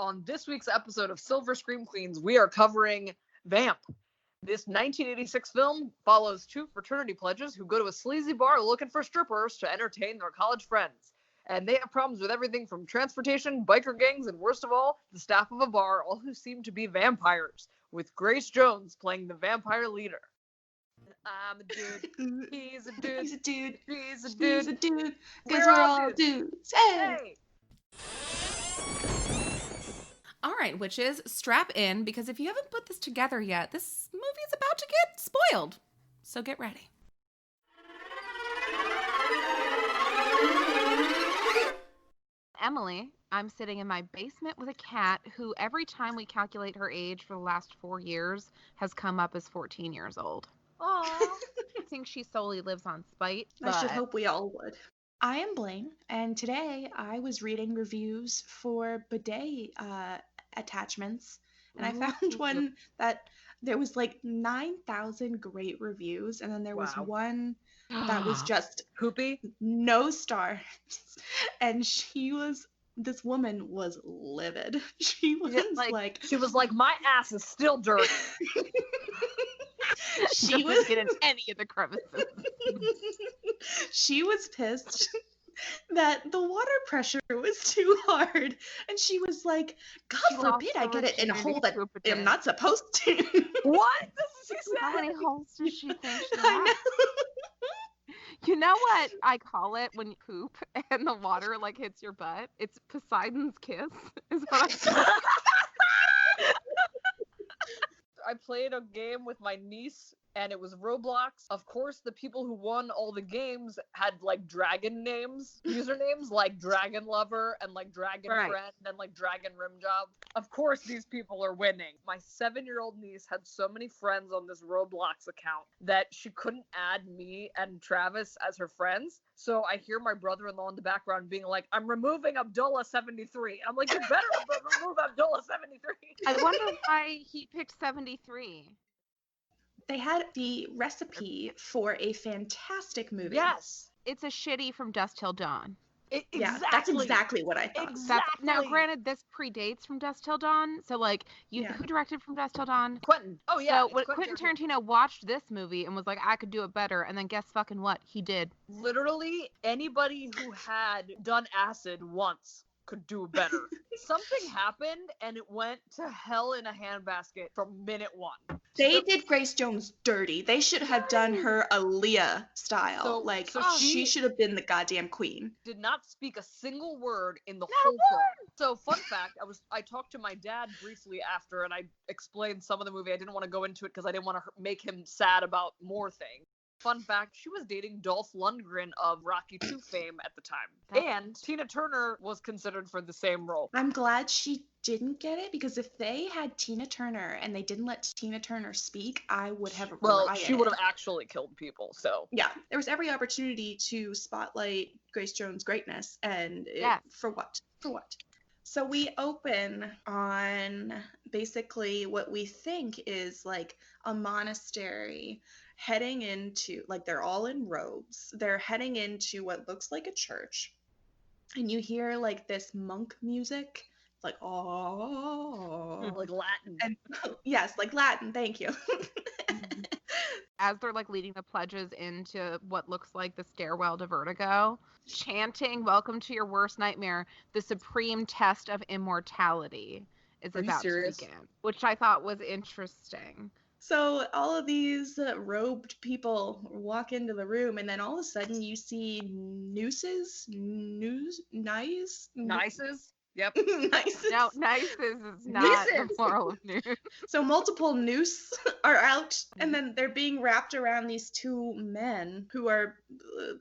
on this week's episode of Silver Scream Queens, we are covering Vamp. This 1986 film follows two fraternity pledges who go to a sleazy bar looking for strippers to entertain their college friends. And they have problems with everything from transportation, biker gangs, and worst of all, the staff of a bar, all who seem to be vampires, with Grace Jones playing the vampire leader. I'm a dude. He's a dude. He's a dude. She's a dude. He's a dude. Because we're all dudes. Hey! All right, witches, strap in, because if you haven't put this together yet, this movie is about to get spoiled. So get ready. Emily, I'm sitting in my basement with a cat who, every time we calculate her age for the last 4 years, has come up as 14 years old. Aww. I think she solely lives on spite. I should hope we all would. I am Blaine, and today I was reading reviews for bidet attachments, and I found one that there was like 9,000 great reviews, and then there was one that was just Poopy? No stars. And this woman was livid. She was like, my ass is still dirty. She was in any of the crevices. She was pissed that the water pressure was too hard, and she was like, God forbid I get it in a hole that I'm not supposed to. What? This is How many holes does she think she I has? know. You know what I call it when you poop and the water like hits your butt? It's Poseidon's kiss. Is what I call it. I played a game with my niece, and it was Roblox. Of course, the people who won all the games had, like, dragon names, usernames, like Dragon Lover, and, like, Dragon Friend, and, like, Dragon Rimjob. Of course, these people are winning. My 7-year-old niece had so many friends on this Roblox account that she couldn't add me and Travis as her friends. So I hear my brother-in-law in the background being like, I'm removing Abdullah 73. I'm like, you better remove Abdullah 73. I wonder why he picked 73. They had the recipe for a fantastic movie. Yes. It's a shitty From Dusk Till Dawn. Yeah, that's exactly what I thought. Exactly. Now, granted, this predates From Dusk Till Dawn, so, like, who directed From Dusk Till Dawn? Quentin. Oh, yeah. So, Quentin Tarantino watched this movie and was like, I could do it better, and then guess fucking what? He did. Literally, anybody who had done acid once could do better. Something happened, and it went to hell in a handbasket from minute one. They did Grace Jones dirty. They should have done her Aaliyah style. She should have been the goddamn queen. Did not speak a single word in the whole film. So, fun fact, I talked to my dad briefly after, and I explained some of the movie. I didn't want to go into it because I didn't want to make him sad about more things. Fun fact, she was dating Dolph Lundgren of Rocky II fame at the time. And Tina Turner was considered for the same role. I'm glad she didn't get it, because if they had Tina Turner and they didn't let Tina Turner speak, I would have rioted. Well, she would have actually killed people, so. Yeah, there was every opportunity to spotlight Grace Jones' greatness, and for what? For what? So we open on basically what we think is like a monastery, heading into, like, they're all in robes. They're heading into what looks like a church. And you hear, like, this monk music. It's like, oh. Like Latin. And, yes, like Latin. Thank you. As they're, like, leading the pledges into what looks like the stairwell to Vertigo, chanting, "Welcome to your worst nightmare, the supreme test of immortality," is about to begin. Which I thought was interesting. So all of these robed people walk into the room, and then all of a sudden you see nooses? Nices? Yep. Nices. No, nices is not the plural of noose. So multiple noose are out, and then they're being wrapped around these two men who are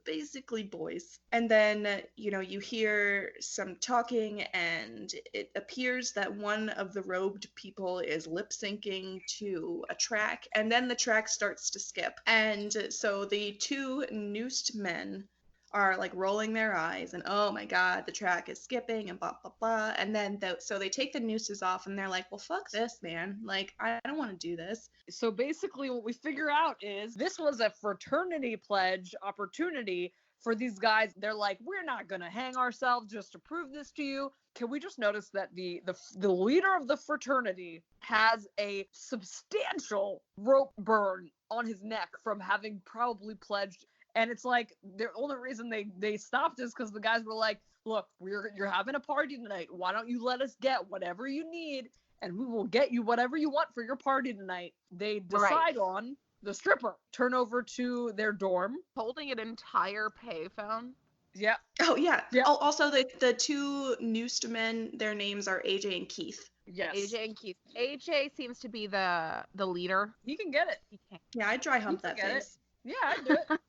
basically boys. And then, you hear some talking, and it appears that one of the robed people is lip syncing to a track, and then the track starts to skip. And so the two noosed men are like rolling their eyes and, oh my god, the track is skipping and blah blah blah. And then so they take the nooses off and they're like, well, fuck this, man, like I don't want to do this. So basically what we figure out is this was a fraternity pledge opportunity for these guys, they're like, we're not gonna hang ourselves just to prove this to you. Can we just notice that the leader of the fraternity has a substantial rope burn on his neck from having probably pledged? And it's like the only reason they stopped is because the guys were like, look, you're having a party tonight. Why don't you let us get whatever you need, and we will get you whatever you want for your party tonight. They decide on the stripper. Turn over to their dorm. Holding an entire payphone. Yeah. Oh, yeah. Yeah. Oh, also, the two newest men, their names are AJ and Keith. Yes. AJ and Keith. AJ seems to be the leader. He can get it. He can't. Yeah, I dry hump that get face. Yeah, I do it.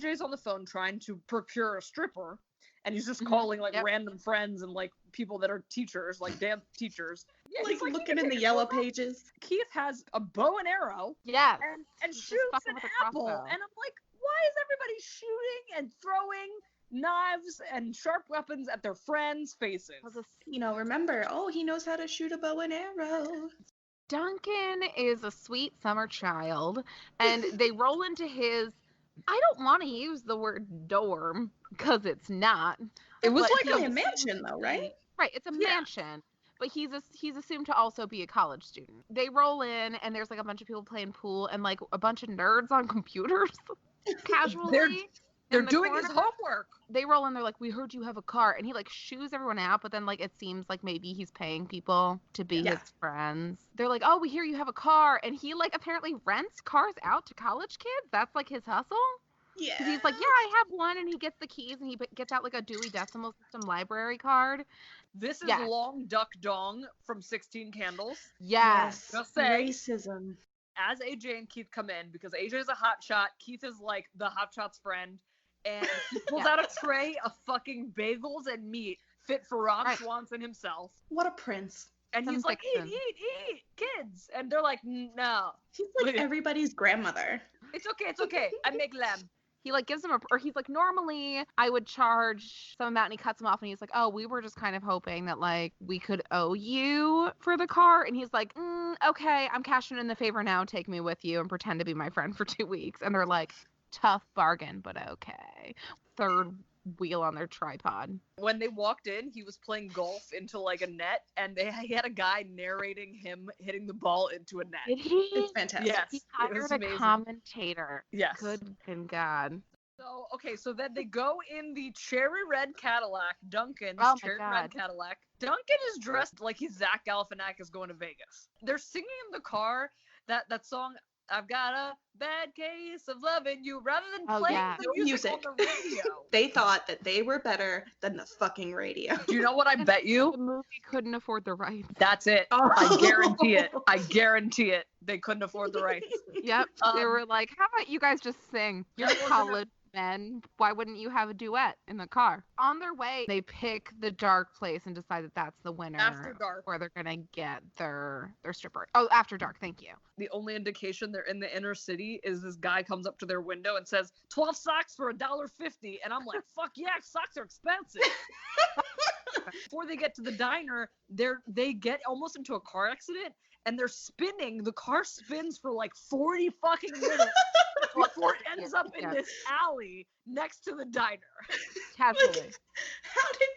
AJ's on the phone trying to procure a stripper, and he's just calling like random friends and like people that are teachers, like dance teachers. Yeah, Like looking in the yellow pages. Keith has a bow and arrow. Yes. And He's just shoots fucking an with a apple. crossbow. And I'm like, why is everybody shooting and throwing knives and sharp weapons at their friends' faces? You know, remember, he knows how to shoot a bow and arrow. Duncan is a sweet summer child, and they roll into his. I don't want to use the word dorm because it's not. It was But like a mansion, though, right? Right, it's a mansion, but he's assumed to also be a college student. They roll in, and there's like a bunch of people playing pool, and like a bunch of nerds on computers, casually. They're doing his homework. They roll in, they're like, we heard you have a car, and he like shoos everyone out, but then like it seems like maybe he's paying people to be his friends. They're like, oh, we hear you have a car, and he like apparently rents cars out to college kids. That's like his hustle. Yeah. He's like, yeah, I have one, and he gets the keys, and he gets out like a Dewey Decimal System library card. This is Long Duck Dong from 16 Candles. Yes. Just say, racism. As AJ and Keith come in, because AJ is a hotshot, Keith is like the hotshot's friend, and he pulls out a tray of fucking bagels and meat fit for Ron Swanson himself. What a prince. And he's like, eat, kids. And they're like, no. He's like everybody's grandmother. It's okay. I make lamb. He like gives him or he's like, normally I would charge some amount, and he cuts him off, and he's like, oh, we were just kind of hoping that like we could owe you for the car. And he's like, okay, I'm cashing in the favor now. Take me with you and pretend to be my friend for 2 weeks. And they're like, tough bargain, but okay. Third wheel on their tripod. When they walked in, he was playing golf into like a net, and he had a guy narrating him hitting the ball into a net. Did he? It's fantastic. Yes, he hired a commentator. Yes. Good God. So then they go in the cherry red Cadillac, Duncan's cherry red Cadillac. Duncan is dressed like he's Zach Galifianakis going to Vegas. They're singing in the car that song, I've got a bad case of loving you, rather than playing the music on the radio. They thought that they were better than the fucking radio. Do you know what I bet you? The movie couldn't afford the rights. That's it. I guarantee it. They couldn't afford the rights. Yep. They were like, how about you guys just sing? You're college men. Why wouldn't you have a duet in the car? On their way, they pick the dark place and decide that that's the winner. After dark. Where they're going to get their stripper. Oh, after dark. Thank you. The only indication they're in the inner city is this guy comes up to their window and says, 12 socks for $1.50. And I'm like, fuck yeah, socks are expensive. Before they get to the diner, they get almost into a car accident, and they're spinning. The car spins for like 40 fucking minutes before it ends up in this alley next to the diner. Casually. Like, how did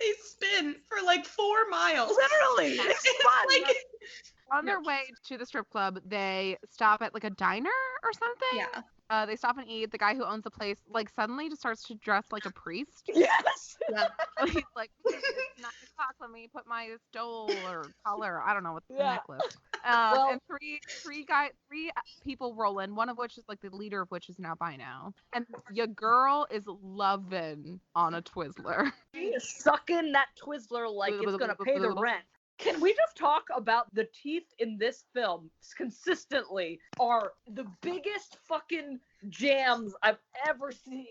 they spin for like 4 miles? Literally. It's fun. Like, on their way to the strip club, they stop at like a diner or something. Yeah. They stop and eat. The guy who owns the place like suddenly just starts to dress like a priest. Yes. Yeah. He's like, it's 9 o'clock. Let me put my stole or collar. I don't know what's the necklace. And three people roll in. One of which is like the leader of which is an albino. And your girl is loving on a Twizzler. She is sucking that Twizzler like it's gonna pay the rent. Can we just talk about the teeth in this film consistently are the biggest fucking jams I've ever seen.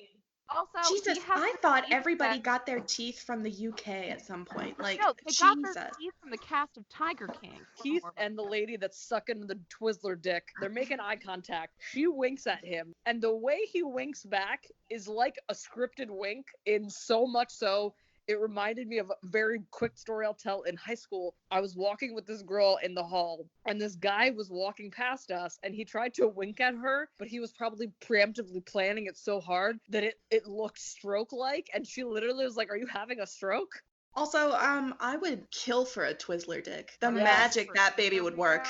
Also, Jesus, I thought everybody got their teeth from the UK at some point. Like, no, they Jesus. got their teeth from the cast of Tiger King. Keith and the lady that's sucking the Twizzler dick, they're making eye contact. She winks at him, and the way he winks back is like a scripted wink, in so much so It reminded me of a very quick story I'll tell. In high school, I was walking with this girl in the hall, and this guy was walking past us, and he tried to wink at her, but he was probably preemptively planning it so hard that it looked stroke-like, and she literally was like, "Are you having a stroke?" Also, I would kill for a Twizzler dick. The Yes. magic that baby would work.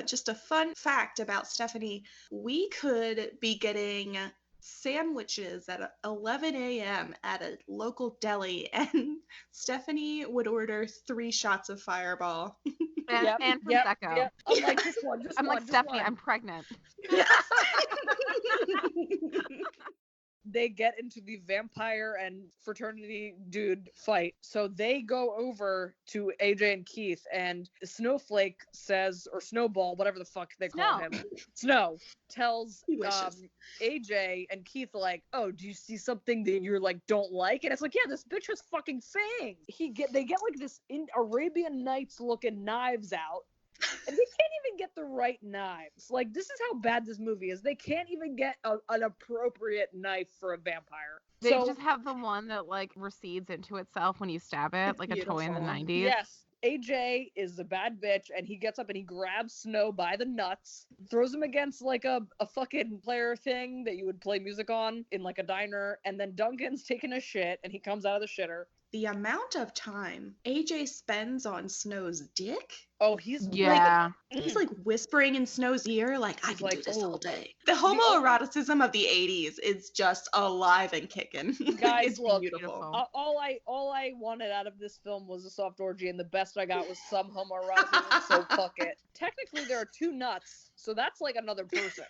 Just a fun fact about Stephanie, we could be getting sandwiches at 11 a.m. at a local deli, and Stephanie would order 3 shots of Fireball. And Prosecco. Yep. I'm like, just one. I'm like, Stephanie, I'm pregnant. They get into the vampire and fraternity dude fight. So they go over to AJ and Keith, and Snowflake says, or Snowball, whatever the fuck they call him, Snow, tells AJ and Keith, like, "Oh, do you see something that you're like don't like?" And it's like, "Yeah, this bitch has fucking fangs." They get like this Arabian Nights looking knives out. And they can't even get the right knives. Like, this is how bad this movie is. They can't even get an appropriate knife for a vampire. They just have the one that, like, recedes into itself when you stab it, like beautiful. A toy in the 90s. Yes. AJ is a bad bitch, and he gets up and he grabs Snow by the nuts, throws him against, like, a fucking player thing that you would play music on in, like, a diner, and then Duncan's taking a shit, and he comes out of the shitter. The amount of time AJ spends on Snow's dick. Oh, he's like whispering in Snow's ear, like, I can do this all day. The homoeroticism of the 80s is just alive and kicking. Guys, it's look, beautiful. All I wanted out of this film was a soft orgy, and the best I got was some homoeroticism, so fuck it. Technically, there are 2 nuts, so that's like another person.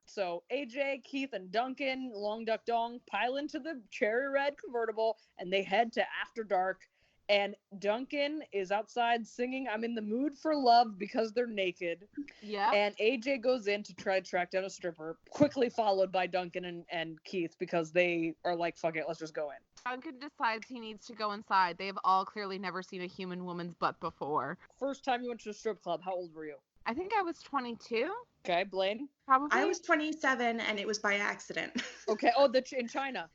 So AJ, Keith, and Duncan, Long Duck Dong, pile into the cherry red convertible, and they head to After Dark. And Duncan is outside singing "I'm in the Mood for Love" because they're naked. Yeah. And AJ goes in to try to track down a stripper, quickly followed by Duncan and Keith because they are like, "Fuck it, let's just go in." Duncan decides he needs to go inside. They've all clearly never seen a human woman's butt before. First time you went to a strip club, how old were you? I think I was 22. Okay, Blaine? Probably. I was 27, and it was by accident. Okay. Oh, in China.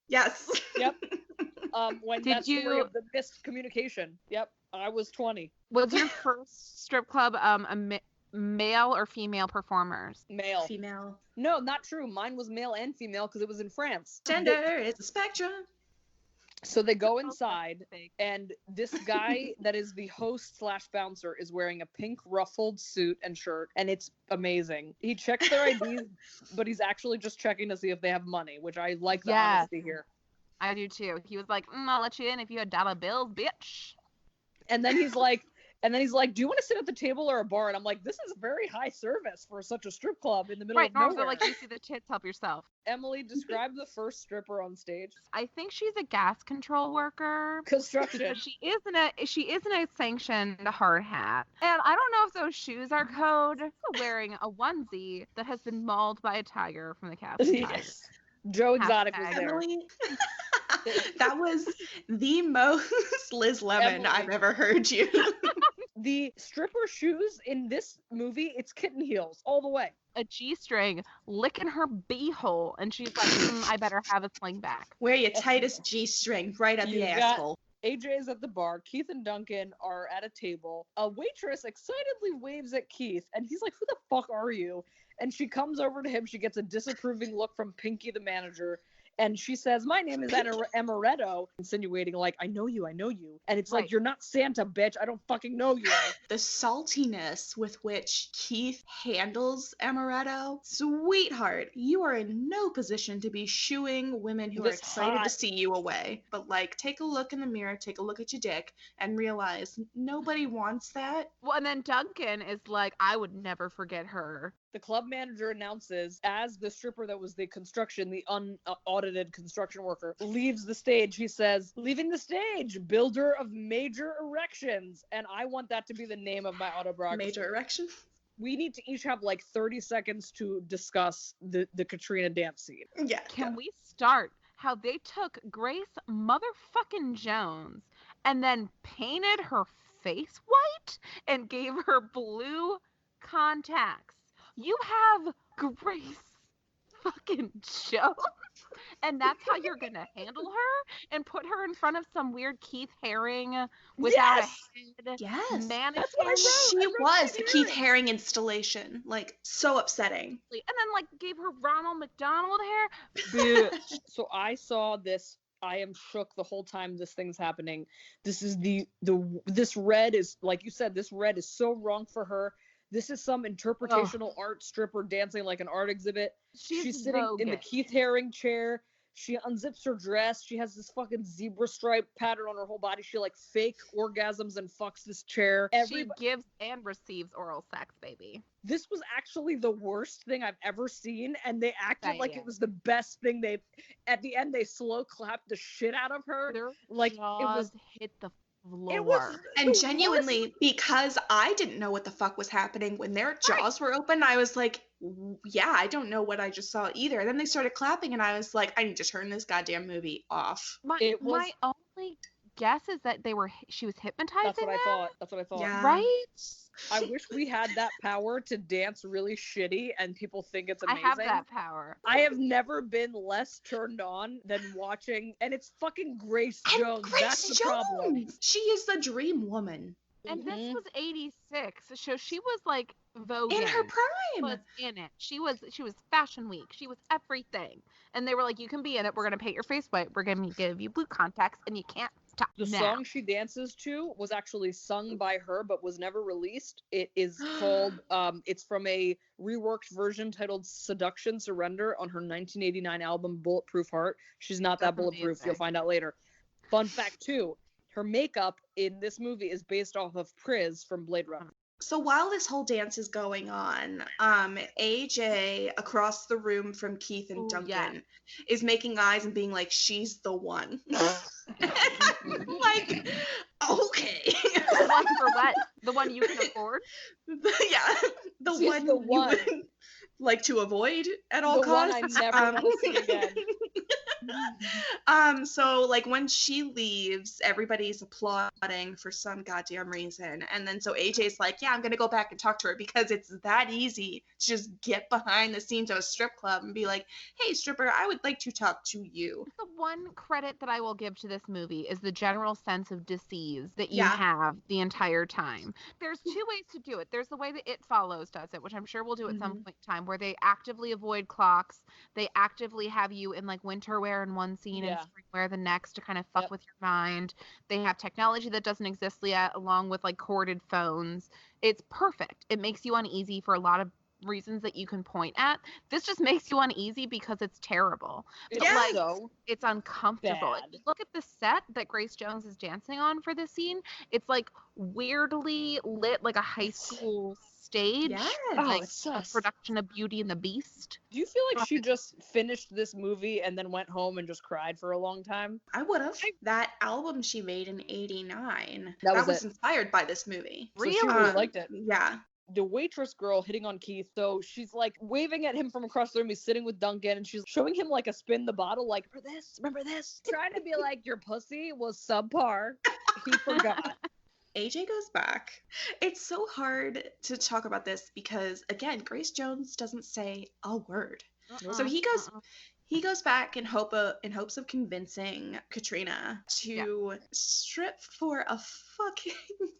Yes. Yep. Story of the missed communication. Yep. I was 20. Was your first strip club male or female performers? Male. Female. No, not true. Mine was male and female because it was in France. Gender is a spectrum. So they go inside, and this guy that is the host / bouncer is wearing a pink ruffled suit and shirt, and it's amazing. He checks their IDs, but he's actually just checking to see if they have money, which I like the honesty here. I do too. He was like, "I'll let you in if you had dollar bills, bitch." And then he's like, "Do you want to sit at the table or a bar?" And I'm like, "This is very high service for such a strip club in the middle of nowhere." Right, like, you see the tits, help yourself. Emily, describe the first stripper on stage. I think she's a gas control worker. Construction. She isn't a sanctioned hard hat. And I don't know if those shoes are code. She's wearing a onesie that has been mauled by a tiger from the Captain Tiger. Yes. Joe Exotic was there. Emily, that was the most Liz Lemon I've ever heard you. The stripper shoes in this movie, it's kitten heels all the way. A G-string licking her beehole, and she's like, I better have a sling back. Wear your tightest G-string right up the asshole. AJ is at the bar. Keith and Duncan are at a table. A waitress excitedly waves at Keith, and he's like, "Who the fuck are you?" And she comes over to him. She gets a disapproving look from Pinky, the manager. And she says, "My name is Amaretto," insinuating, like, I know you. And it's like, "You're not Santa, bitch. I don't fucking know you." The saltiness with which Keith handles Amaretto, sweetheart, you are in no position to be shooing women who are excited to see you away. But, like, take a look in the mirror, take a look at your dick, and realize nobody wants that. Well, and then Duncan is like, "I would never forget her." The club manager announces, as the stripper that was the unaudited construction worker leaves the stage, he says, "Leaving the stage, builder of major erections." And I want that to be the name of my autobiography. Major erection? We need to each have like 30 seconds to discuss the Katrina dance scene. Yeah. Can we start how they took Grace motherfucking Jones and then painted her face white and gave her blue contacts? You have Grace fucking joke? And that's how you're gonna handle her and put her in front of some weird Keith Haring without Yes! a head Yes. mannequin. That's what I wrote. She was the Keith Haring. Haring installation. Like, so upsetting. And then like gave her Ronald McDonald hair. Bitch. So I saw this. I am shook the whole time this thing's happening. This is this red is, like you said, this red is so wrong for her. This is some interpretational art stripper dancing like an art exhibit. She's sitting in the bogus. Keith Haring chair. She unzips her dress. She has this fucking zebra stripe pattern on her whole body. She like fake orgasms and fucks this chair. She gives and receives oral sex, baby. This was actually the worst thing I've ever seen, and they acted like Yeah. it was the best thing. At the end, they slow clapped the shit out of her. Their Like, it jaws was hit the floor. It was And the genuinely, because I didn't know what the fuck was happening, when their jaws were open, I was like, yeah, I don't know what I just saw either. And then they started clapping, and I was like, I need to turn this goddamn movie off. It was- My only guess is that she was hypnotizing That's what I them, thought. That's what I thought. Yeah. right? I wish we had that power to dance really shitty and people think it's I amazing. have that power. I have never been less turned on than watching, and it's fucking Grace And Jones. Grace That's the problem. Jones! She is the dream woman. And Mhm. this was 86, so she was like voguing. In her Was prime. in it. She was Fashion Week. She was everything. And they were like, you can be in it. We're gonna paint your face white. We're gonna give you blue contacts, and you can't stop. The now. song she dances to was actually sung by her, but was never released. It is called, it's from a reworked version titled Seduction Surrender on her 1989 album Bulletproof Heart. She's not that That's bulletproof. amazing. You'll find out later. Fun fact, too, her makeup in this movie is based off of Priz from Blade Runner. So while this whole dance is going on, AJ across the room from Keith and Ooh, Duncan yeah. is making eyes and being like, she's the one. Like, okay. The one for what? The one you can afford? Yeah, the She's one the you one. would like to avoid at all The one I costs. never want to see again. So like when she leaves, everybody's applauding for some goddamn reason. And then so AJ's like, yeah, I'm gonna go back and talk to her because it's that easy to just get behind the scenes of a strip club and be like, hey stripper, I would like to talk to you. The one credit that I will give to this movie is the general sense of disease that you Yeah. have the entire time. There's two ways to do it. There's the way that It Follows does it, which I'm sure we'll do at some point in time, where they actively avoid clocks. They actively have you in like winter wear in one scene and Yeah. spring wear the next to kind of fuck Yep. with your mind. They have technology that doesn't exist yet, along with like corded phones. It's perfect. It makes you uneasy for a lot of reasons that you can point at. This just makes you uneasy because it's terrible. It's Yeah. so It's uncomfortable. If bad. you look at the set that Grace Jones is dancing on for this scene, it's like weirdly lit like a high school stage. Yes. Like it's a sus. production of Beauty and the Beast. Do you feel like she just finished this movie and then went home and just cried for a long time? I would have. That album she made in '89, That that was was it. inspired by this movie. So she really Um, liked it. Yeah. The waitress girl hitting on Keith, so she's like waving at him from across the room. He's sitting with Duncan and she's showing him like a spin the bottle, like, remember this? Trying to be like, your pussy was subpar. He forgot. AJ goes back. It's so hard to talk about this because again, Grace Jones doesn't say a word. So he goes back in hopes of convincing Katrina to strip for a fucking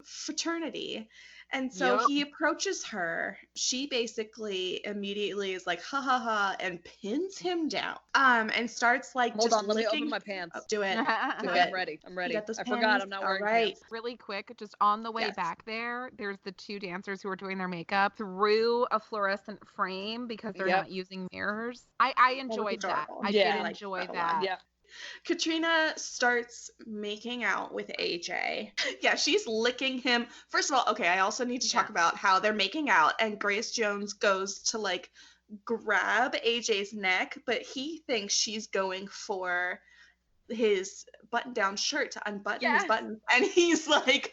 fraternity. And so Yup. he approaches her. She basically immediately is like, ha ha ha, and pins him down. And starts like Hold just on, let me licking. open my pants. Oh, do it. Do Okay, it. I'm ready. I'm ready. got those I forgot pants? I'm not All wearing right. pants. Really quick, just on the way Yes. back there's the two dancers who are doing their makeup through a fluorescent frame because they're Yep. not using mirrors. I enjoyed that. adorable. I Yeah. did I liked enjoy that a lot. that. Yeah. Katrina starts making out with AJ. Yeah, she's licking him. First of all, okay, I also need to talk Yeah. about how they're making out, and Grace Jones goes to like grab AJ's neck, but he thinks she's going for his button-down shirt to unbutton his Yes. buttons, and he's like,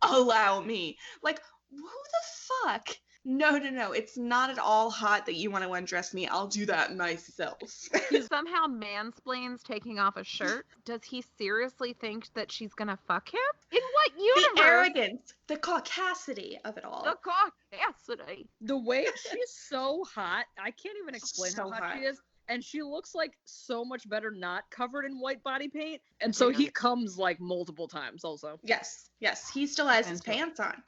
allow me. Like, who the fuck? No, it's not at all hot that you want to undress me. I'll do that myself. He somehow mansplains taking off a shirt. Does he seriously think that she's gonna fuck him? In what The universe? arrogance, the caucasity of it all. The caucasity. The way she's so hot, I can't even explain So how hot hot. she is. and she looks like so much better not covered in white body paint. And so he comes like multiple times also. Yes, he still has his pants on.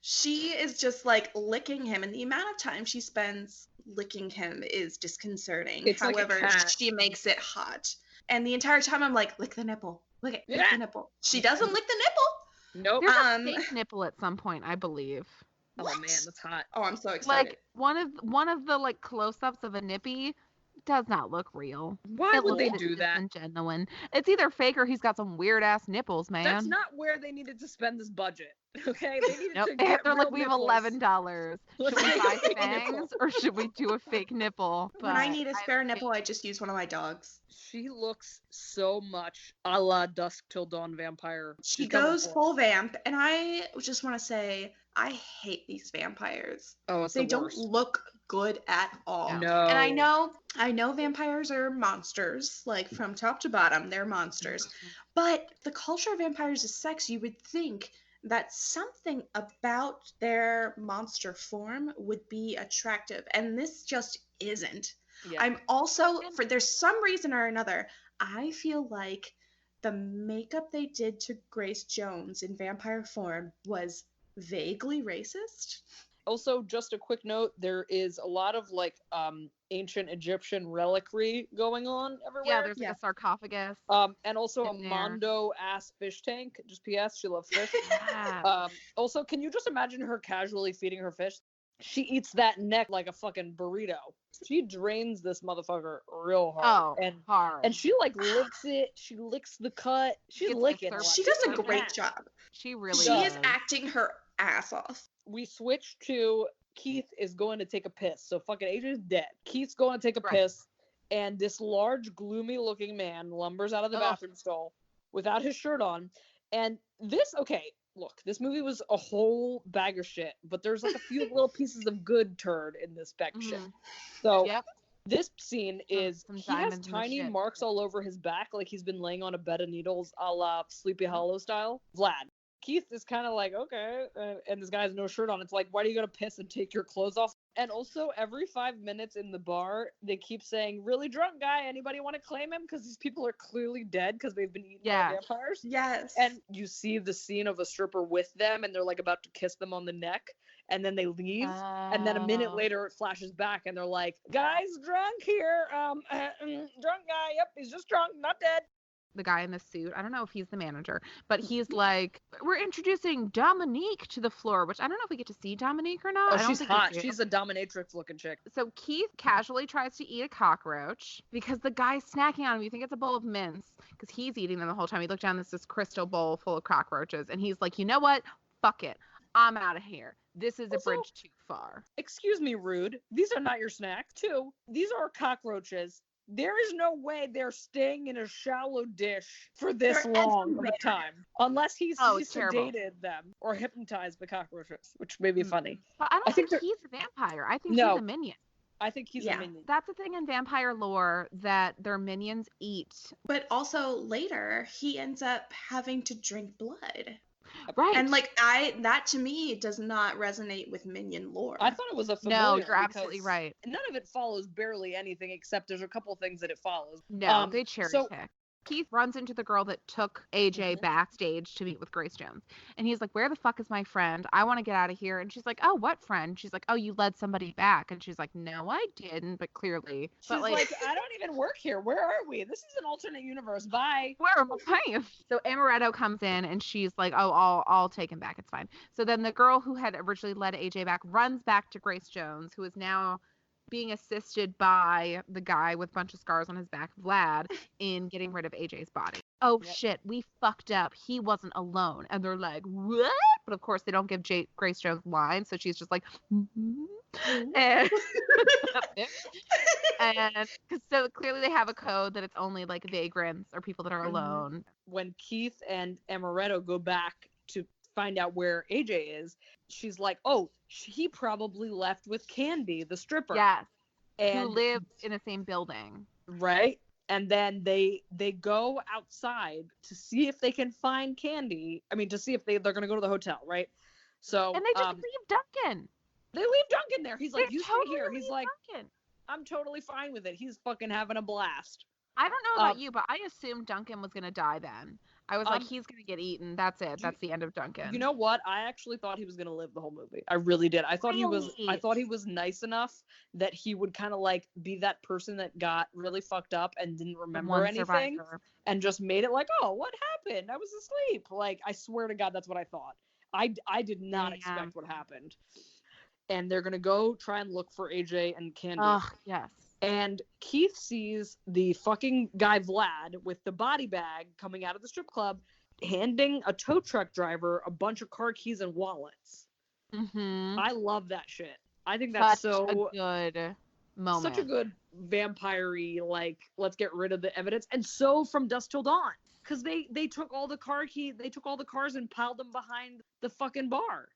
She is just like licking him, and the amount of time she spends licking him is disconcerting. It's However, like a cat. she makes it hot. And the entire time I'm like, lick the nipple. Lick the nipple. She doesn't lick the nipple. Nope. There's a fake nipple at some point, I believe. Oh man, that's hot. Oh, I'm so excited. Like one of the like close-ups of a nippy does not look real. Why would they do that? Genuine. It's either fake or he's got some weird ass nipples, man. That's not where they needed to spend this budget. Okay, they needed to They're get like, real we have nipples. $11. Should we buy fangs or should we do a fake nipple? When I need a spare nipple, I just use one of my dogs. She looks so much a la Dusk Till Dawn vampire. She goes full vamp, and I just want to say, I hate these vampires. Oh, it's they the don't worst. look good at all. No. And I know vampires are monsters, like from top to bottom, they're monsters. But the culture of vampires is sex. You would think that something about their monster form would be attractive, and this just isn't. Yeah. I'm also, there's some reason or another, I feel like the makeup they did to Grace Jones in vampire form was vaguely racist. Also, just a quick note, there is a lot of like ancient Egyptian reliquary going on everywhere. Yeah, there's like a sarcophagus. And also a there. Mondo ass fish tank. Just PS, she loves fish. Yeah. Also, can you just imagine her casually feeding her fish? She eats that neck like a fucking burrito. She drains this motherfucker real hard. Hard. And she like licks it. She licks the cut. She's licking. She does a great job. She really She does. is acting her ass off. We switch to Keith is going to take a piss. So fucking AJ's dead. Keith's going to take a piss, and this large, gloomy looking man lumbers out of the bathroom stall without his shirt on. And this, look, this movie was a whole bag of shit, but there's like a few little pieces of good turd in this bag of shit. So this scene is, he has tiny marks all over his back, like he's been laying on a bed of needles a la Sleepy Hollow style. Vlad. Keith is kind of like, okay, and this guy has no shirt on. It's like, why are you going to piss and take your clothes off? And also, every 5 minutes in the bar, they keep saying, really drunk guy, anybody want to claim him? Because these people are clearly dead because they've been eaten by vampires. Yes. And you see the scene of a stripper with them, and they're like about to kiss them on the neck, and then they leave. And then a minute later, it flashes back, and they're like, guys, drunk here. Drunk guy, yep, he's just drunk, not dead. The guy in the suit, I don't know if he's the manager, but he's like, we're introducing Dominique to the floor, which I don't know if we get to see Dominique or not. Oh, she's hot. She's a dominatrix looking chick. So Keith casually tries to eat a cockroach because the guy's snacking on him. You think it's a bowl of mince because he's eating them the whole time. You look down, there's this crystal bowl full of cockroaches, and he's like, you know what? Fuck it. I'm out of here. This is a bridge too far. Excuse me, rude. These are not your snack. 2, these are cockroaches. There is no way they're staying in a shallow dish for this long of a time. Unless he's sedated them or hypnotized the cockroaches, which may be funny. But I don't think he's a vampire. I think he's a minion. I think he's a minion. That's the thing in vampire lore, that their minions eat. But also later, he ends up having to drink blood. Right. And like that to me does not resonate with minion lore. I thought it was a familiar. No, you're absolutely right. None of it follows barely anything, except there's a couple things that it follows. No, they cherry pick. Keith runs into the girl that took AJ backstage to meet with Grace Jones. And he's like, where the fuck is my friend? I want to get out of here. And she's like, oh, what friend? She's like, oh, you led somebody back. And she's like, no, I didn't, but clearly. She's like, I don't even work here. Where are we? This is an alternate universe. Bye. Where am I? So Amaretto comes in and she's like, oh, I'll take him back. It's fine. So then the girl who had originally led AJ back runs back to Grace Jones, who is now being assisted by the guy with a bunch of scars on his back, Vlad, in getting rid of AJ's body. Oh, shit, we fucked up. He wasn't alone. And they're like, what? But of course, they don't give Grace Jones lines, so she's just like, and so clearly they have a code that it's only like vagrants or people that are alone. When Keith and Amaretto go back to find out where AJ is, she's like, oh, he probably left with Candy, the stripper. Yes. And who lived in the same building. Right. And then they go outside to see if they can find Candy. I mean, to see if they're going to go to the hotel, right? So and they just leave Duncan. They leave Duncan there. He's like, you stay here. He's like, Duncan. I'm totally fine with it. He's fucking having a blast. I don't know about you, but I assumed Duncan was gonna die then. I was like, he's gonna get eaten. That's it. That's the end of Duncan. You know what? I actually thought he was gonna live the whole movie. I really did. I thought he was nice enough that he would kind of like be that person that got really fucked up and didn't remember anything and just made it like, oh, what happened? I was asleep. Like, I swear to God, that's what I thought. I did not expect what happened. And they're gonna go try and look for AJ and Candy. Ugh, yes. And Keith sees the fucking guy Vlad with the body bag coming out of the strip club, handing a tow truck driver a bunch of car keys and wallets. Mm-hmm. I love that shit. I think that's such a good moment. Such a good vampire-y, like, let's get rid of the evidence. And so from Dusk Till Dawn, because they took all the cars and piled them behind the fucking bar.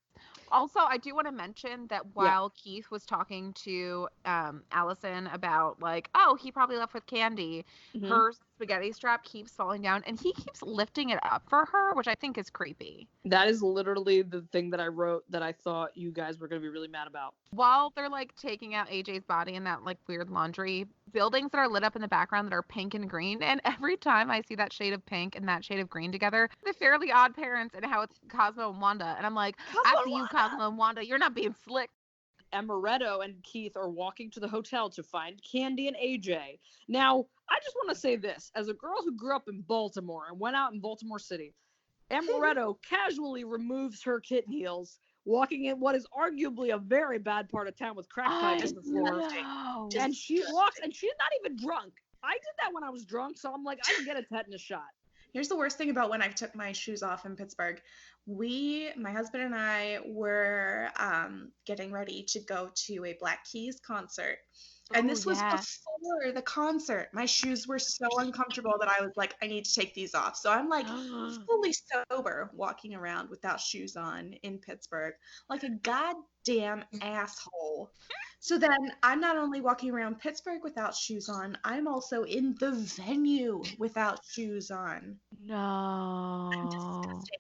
Also, I do want to mention that while Keith was talking to Allison about, like, oh, he probably left with Candy, her spaghetti strap keeps falling down, and he keeps lifting it up for her, which I think is creepy. That is literally the thing that I wrote that I thought you guys were going to be really mad about. While they're, like, taking out AJ's body in that, like, weird laundry, buildings that are lit up in the background that are pink and green, and every time I see that shade of pink and that shade of green together, the Fairly Odd Parents and how it's Cosmo and Wanda, and I'm like, after you, Cosmo and Wanda, you're not being slick. Amaretto and Keith are walking to the hotel to find Candy and AJ. Now, I just want to say this. As a girl who grew up in Baltimore and went out in Baltimore City, Amaretto casually removes her kitten heels, walking in what is arguably a very bad part of town with crack pipes on the floor. And she walks, and she's not even drunk. I did that when I was drunk, so I'm like, I can get a tetanus shot. Here's the worst thing about when I took my shoes off in Pittsburgh. My husband and I were getting ready to go to a Black Keys concert. And this was before the concert. My shoes were so uncomfortable that I was like, I need to take these off. So I'm like fully sober walking around without shoes on in Pittsburgh like a goddamn asshole. So then I'm not only walking around Pittsburgh without shoes on, I'm also in the venue without shoes on. No. I'm disgusting.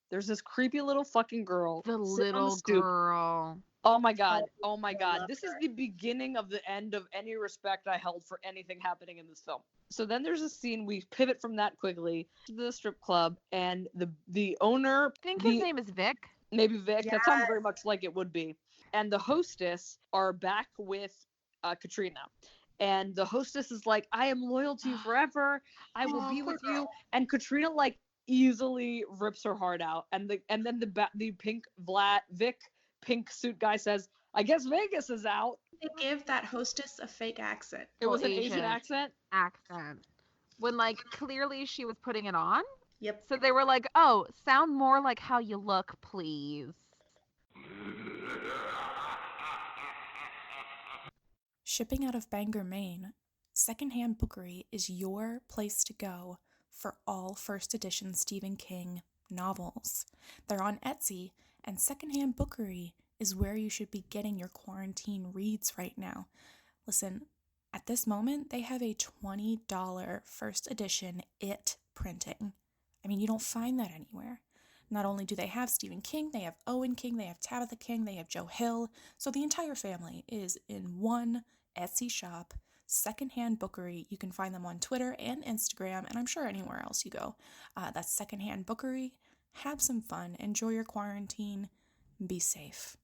There's this creepy little fucking girl. The little girl. Oh my God. Oh my God. This is the beginning of the end of any respect I held for anything happening in this film. So then there's a scene, we pivot from that quickly to the strip club, and the owner. I think his name is Vic. Maybe Vic. Yes. That sounds very much like it would be. And the hostess are back with Katrina. And the hostess is like, I am loyal to you forever. I will be with you. And Katrina, like, easily rips her heart out. And then the pink Vic pink suit guy says, I guess Vegas is out. They give that hostess a fake accent. It was an Asian accent? When, like, clearly she was putting it on. Yep. So they were like, oh, sound more like how you look, please. Shipping out of Bangor, Maine, Secondhand Bookery is your place to go for all first edition Stephen King novels. They're on Etsy, and Secondhand Bookery is where you should be getting your quarantine reads right now. Listen, at this moment, they have a $20 first edition It printing. I mean, you don't find that anywhere. Not only do they have Stephen King, they have Owen King, they have Tabitha King, they have Joe Hill. So the entire family is in one Etsy shop, Secondhand Bookery. You can find them on Twitter and Instagram, and I'm sure anywhere else you go. That's Secondhand Bookery. Have some fun. Enjoy your quarantine. Be safe.